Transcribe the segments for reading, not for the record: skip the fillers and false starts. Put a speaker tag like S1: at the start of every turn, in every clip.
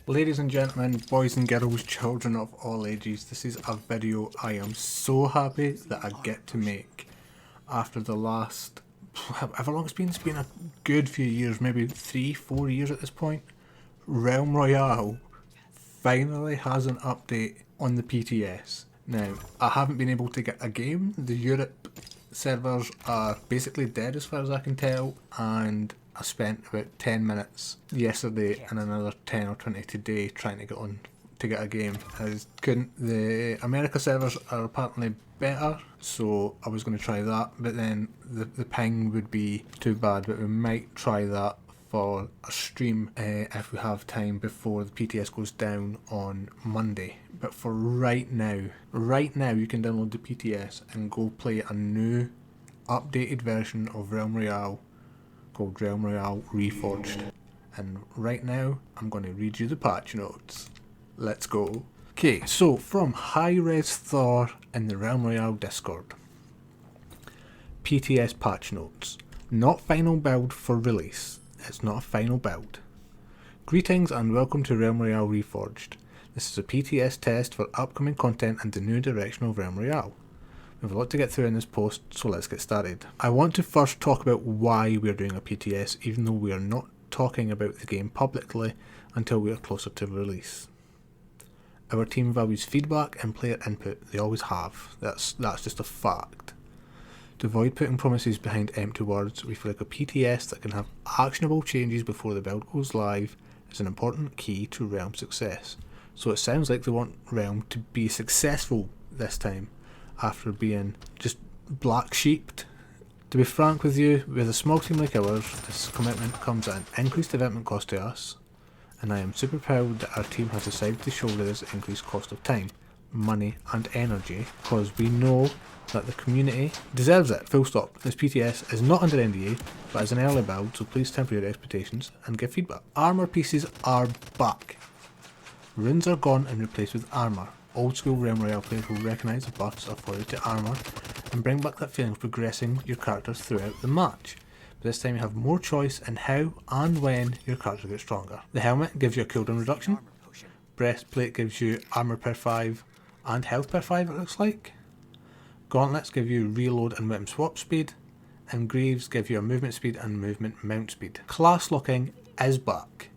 S1: Ladies and gentlemen, boys and girls, children of all ages, this is a video I am so happy that I get to make after the last, however long it's been a good few years, maybe 3-4 years at this point. Realm Royale finally has an update on the PTS. Now, I haven't been able to get a game. The Europe servers are basically dead as far as I can tell, and I spent about 10 minutes yesterday and another 10 or 20 today trying to get on to get a game. The America servers are apparently better, so I was going to try that, but then the ping would be too bad, but we might try that for a stream if we have time before the PTS goes down on Monday. But for right now you can download the PTS and go play a new updated version of Realm Royale called Realm Royale Reforged. And right now I'm going to read you the patch notes. Let's go. Okay, so from High Res Thor in the Realm Royale Discord. PTS patch notes. Not final build for release. It's not a final build. Greetings and welcome to Realm Royale Reforged. This is a PTS test for upcoming content and the new direction of Realm Royale. We have a lot to get through in this post, so let's get started. I want to first talk about why we are doing a PTS, even though we are not talking about the game publicly until we are closer to release. Our team values feedback and player input. They always have. That's just a fact. To avoid putting promises behind empty words, we feel like a PTS that can have actionable changes before the build goes live is an important key to Realm success. So it sounds like they want Realm to be successful this time, after being just black sheeped. To be frank with you, with a small team like ours, this commitment comes at an increased development cost to us, and I am super proud that our team has decided to shoulder this increased cost of time, money and energy, because we know that the community deserves it, full stop. This PTS is not under NDA, but is an early build, so please temper your expectations and give feedback. Armour pieces are back. Runes are gone and replaced with armour. Old school Realm Royale players will recognise the buffs afforded to armour and bring back that feeling of progressing your characters throughout the match. But this time you have more choice in how and when your character gets stronger. The helmet gives you a cooldown reduction. Breastplate gives you armour per 5 and health per 5 it looks like. Gauntlets give you reload and weapon swap speed, and greaves give you a movement speed and movement mount speed. Class locking is back.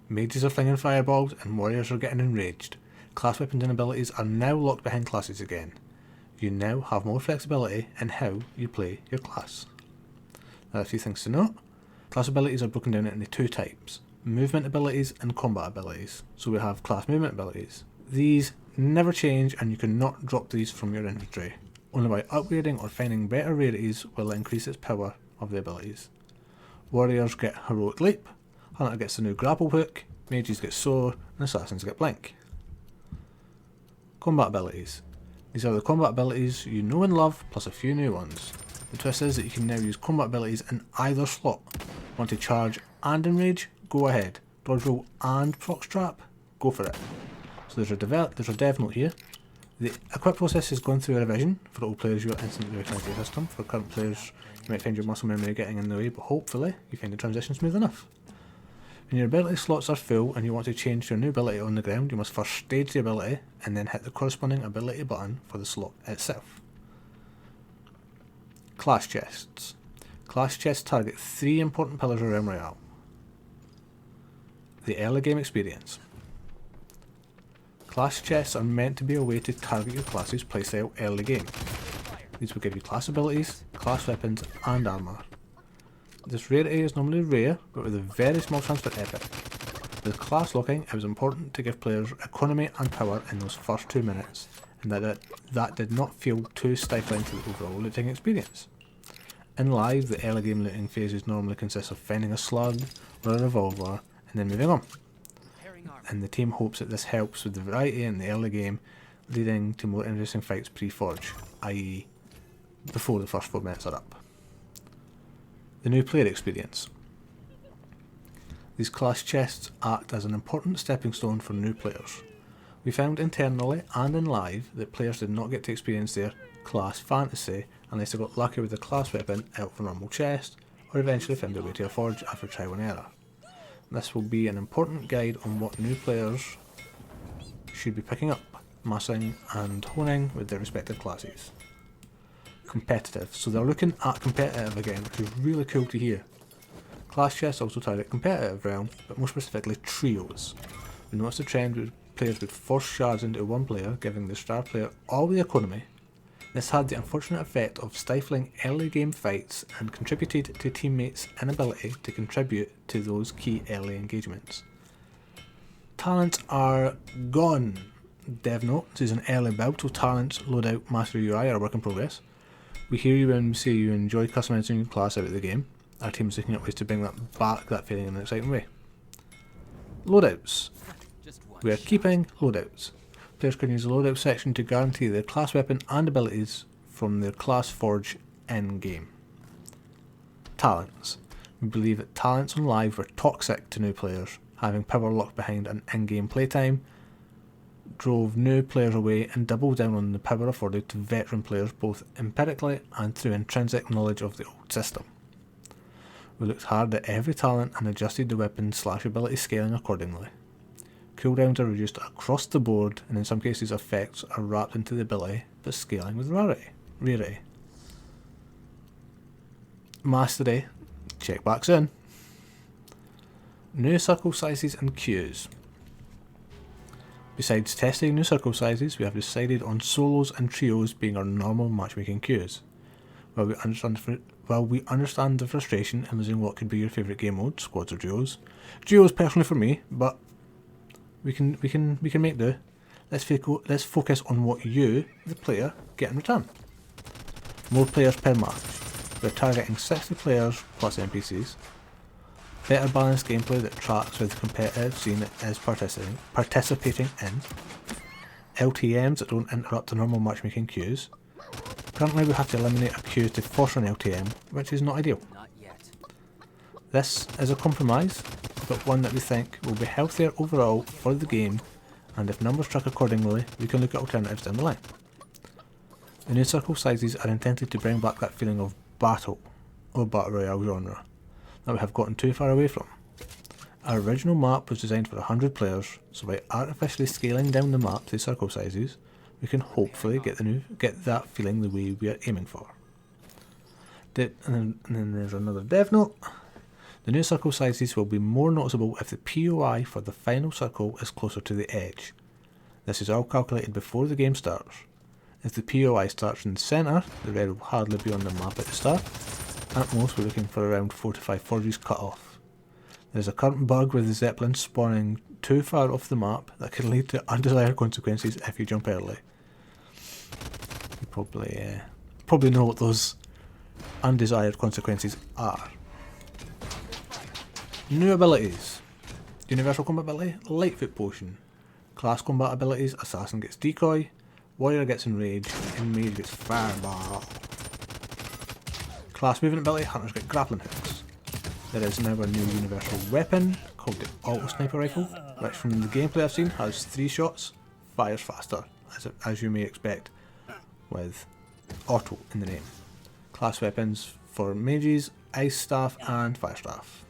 S1: Mages are flinging fireballs and warriors are getting enraged. Class weapons and abilities are now locked behind classes again. You now have more flexibility in how you play your class. Now a few things to note. Class abilities are broken down into two types: movement abilities and combat abilities. So we have class movement abilities. These never change and you cannot drop these from your inventory. Only by upgrading or finding better rarities will increase its power of the abilities. Warriors get Heroic Leap, Hunter gets the new Grapple Hook, Mages get Soar, and Assassins get Blink. Combat abilities. These are the combat abilities you know and love, plus a few new ones. The twist is that you can now use combat abilities in either slot. Want to charge and enrage? Go ahead. Dodge roll and proc trap? Go for it. So there's a dev note here. The equip process is going through a revision. For old players you will instantly recognise the system. For current players you might find your muscle memory getting in the way, but hopefully you find the transition smooth enough. When your ability slots are full and you want to change to a new ability on the ground, you must first stage the ability and then hit the corresponding ability button for the slot itself. Class chests. Class chests target 3 important pillars of Realm Royale. The early game experience. Class chests are meant to be a way to target your class's playstyle early game. These will give you class abilities, class weapons and armour. This rarity is normally rare, but with a very small chance for epic. With class locking, it was important to give players economy and power in those first 2 minutes, and that did not feel too stifling to the overall looting experience. In live, the early game looting phases normally consist of finding a slug or a revolver, and then moving on. And the team hopes that this helps with the variety in the early game, leading to more interesting fights pre-forge, i.e. before the first 4 minutes are up. The new player experience. These class chests act as an important stepping stone for new players. We found internally and in live that players did not get to experience their class fantasy unless they got lucky with the class weapon out of a normal chest, or eventually found their way to a forge after trial and error. This will be an important guide on what new players should be picking up, massing and honing with their respective classes. Competitive, so they're looking at competitive again, which is really cool to hear. Class chests also target competitive realm, but more specifically trios. We noticed a trend with players would force shards into one player, giving the star player all the economy. This had the unfortunate effect of stifling early game fights and contributed to teammates' inability to contribute to those key early engagements. Talents are gone. Dev note, this is an early build, so talents, loadout, mastery UI are a work in progress. We hear you when we say you enjoy customizing your class out of the game. Our team is looking at ways to bring that feeling in an exciting way. Loadouts. We are keeping loadouts. Players can use the loadout section to guarantee their class weapon and abilities from their class forge in-game. Talents. We believe that talents on live were toxic to new players. Having power locked behind an in-game playtime drove new players away and doubled down on the power afforded to veteran players both empirically and through intrinsic knowledge of the old system. We looked hard at every talent and adjusted the weapon/ability scaling accordingly. Cooldowns are reduced across the board, and in some cases effects are wrapped into the ability, but scaling with rarity. Mastery, check back soon. New circle sizes and queues. Besides testing new circle sizes, we have decided on solos and trios being our normal matchmaking queues. While we understand the frustration in losing what could be your favourite game mode, squads or duos. Duos personally for me, but we can make do. Let's focus on what you, the player, get in return. More players per match. We're targeting 60 players plus NPCs. Better balanced gameplay that tracks with the competitive scene it is participating in. LTMs that don't interrupt the normal matchmaking queues. Currently we have to eliminate a queue to force an LTM, which is not ideal. This is a compromise, but one that we think will be healthier overall for the game, and if numbers track accordingly, we can look at alternatives down the line. The new circle sizes are intended to bring back that feeling of battle, or battle royale genre, that we have gotten too far away from. Our original map was designed for 100 players, so by artificially scaling down the map to circle sizes, we can hopefully get that feeling the way we are aiming for. And then there's another dev note. The new circle sizes will be more noticeable if the POI for the final circle is closer to the edge. This is all calculated before the game starts. If the POI starts in the centre, the red will hardly be on the map at the start. At most, we're looking for around 4 to 5 forges cut off. There's a current bug with the Zeppelin spawning too far off the map that can lead to undesired consequences if you jump early. You probably know what those undesired consequences are. New abilities. Universal combat ability, Lightfoot Potion. Class combat abilities, Assassin gets Decoy, Warrior gets Enrage, and Mage gets Fireball. Class movement ability, Hunters get Grappling Hooks. There is now a new universal weapon called the Auto Sniper Rifle, which from the gameplay I've seen has 3 shots, fires faster, as you may expect, with auto in the name. Class weapons for mages, Ice Staff and Fire Staff.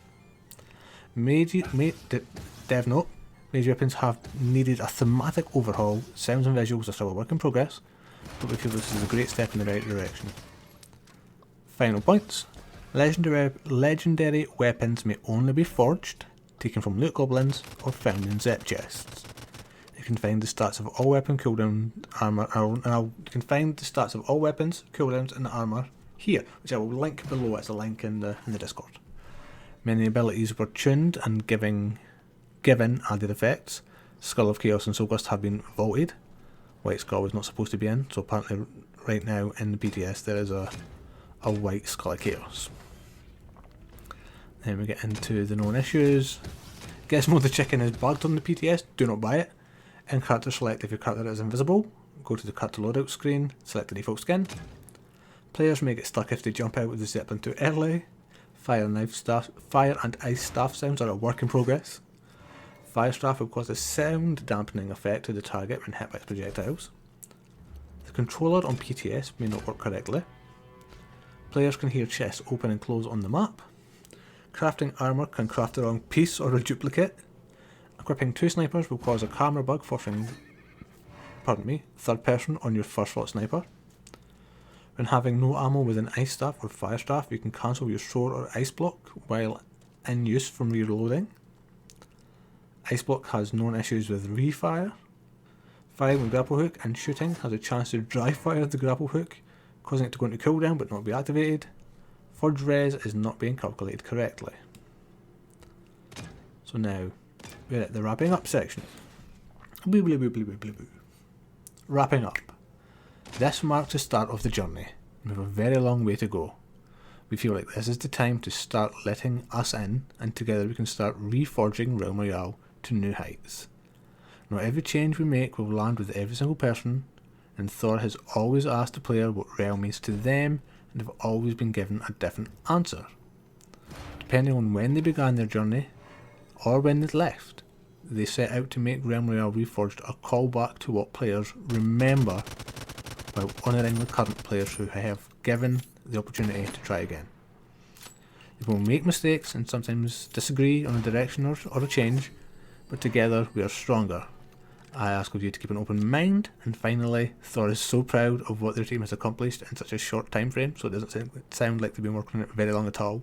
S1: Dev note, mage weapons have needed a thematic overhaul. Sounds and visuals are still a work in progress, but we feel this is a great step in the right direction. Final points. Legendary weapons may only be forged, taken from loot goblins, or found in Zep chests. You can find the stats of all weapon cooldown armor. You can find the stats of all weapons, cooldowns, and armor here, which I will link below as a link in the Discord. Many abilities were tuned and given added effects. Skull of Chaos and Soulburst have been vaulted. White Skull was not supposed to be in, so apparently right now in the PTS there is a White Skull of Chaos. Then we get into the known issues. Gizmo the chicken is bugged on the PTS, do not buy it. In character select if your character is invisible. Go to the character loadout screen, select the default skin. Players may get stuck if they jump out with the Zeppelin too early. Fire and Ice Staff sounds are a work in progress. Fire Staff will cause a sound dampening effect to the target when hit by projectiles. The controller on PTS may not work correctly. Players can hear chests open and close on the map. Crafting armour can craft the wrong piece or a duplicate. Equipping 2 snipers will cause a camera bug forcing, third person on your first slot sniper. When having no ammo with an ice staff or fire staff, you can cancel your sword or ice block while in use from reloading. Ice block has known issues with refire. Firing with grapple hook and shooting has a chance to dry fire the grapple hook, causing it to go into cooldown but not be activated. Fudge res is not being calculated correctly. So now, we're at the wrapping up section. Wrapping up. This marks the start of the journey. We have a very long way to go. We feel like this is the time to start letting us in, and together we can start reforging Realm Royale to new heights. Not every change we make will land with every single person, and Thor has always asked the player what Realm means to them, and have always been given a different answer. Depending on when they began their journey, or when they left, they set out to make Realm Royale Reforged a callback to what players remember, while honouring the current players who have given the opportunity to try again. They will make mistakes and sometimes disagree on a direction or a change, but together we are stronger. I ask of you to keep an open mind, and finally, Thor is so proud of what their team has accomplished in such a short time frame, so it doesn't sound like they've been working on it very long at all.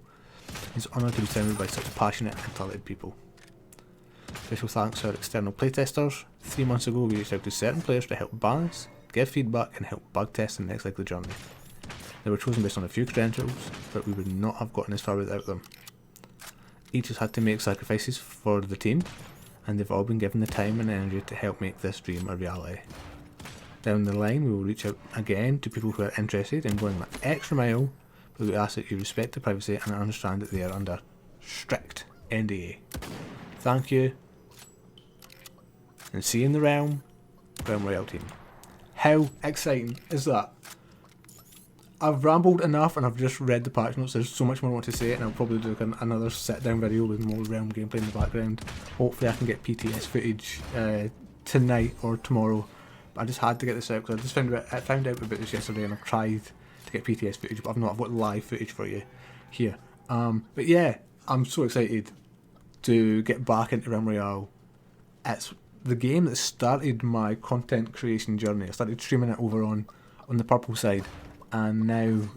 S1: He's honoured to be surrounded by such passionate and talented people. Special thanks to our external playtesters. 3 months ago we reached out to certain players to help balance, give feedback and help bug test the next leg of the journey. They were chosen based on a few credentials, but we would not have gotten as far without them. Each has had to make sacrifices for the team, and they've all been given the time and energy to help make this dream a reality. Down the line we will reach out again to people who are interested in going the extra mile, but we ask that you respect the privacy and understand that they are under strict NDA. Thank you, and see you in the Realm Royale team. How exciting is that? I've rambled enough and I've just read the patch notes. There's so much more I want to say, and I'll probably do another sit down video with more Realm gameplay in the background. Hopefully I can get PTS footage tonight or tomorrow. But I just had to get this out because I found out about this yesterday, and I've tried to get PTS footage, but I've got live footage for you here. But yeah, I'm so excited to get back into Realm Royale. It's the game that started my content creation journey. I started streaming it over on the purple side, and now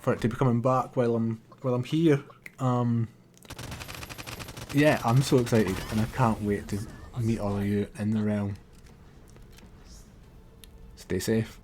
S1: for it to be coming back while I'm here, yeah, I'm so excited, and I can't wait to meet all of you in the Realm. Stay safe.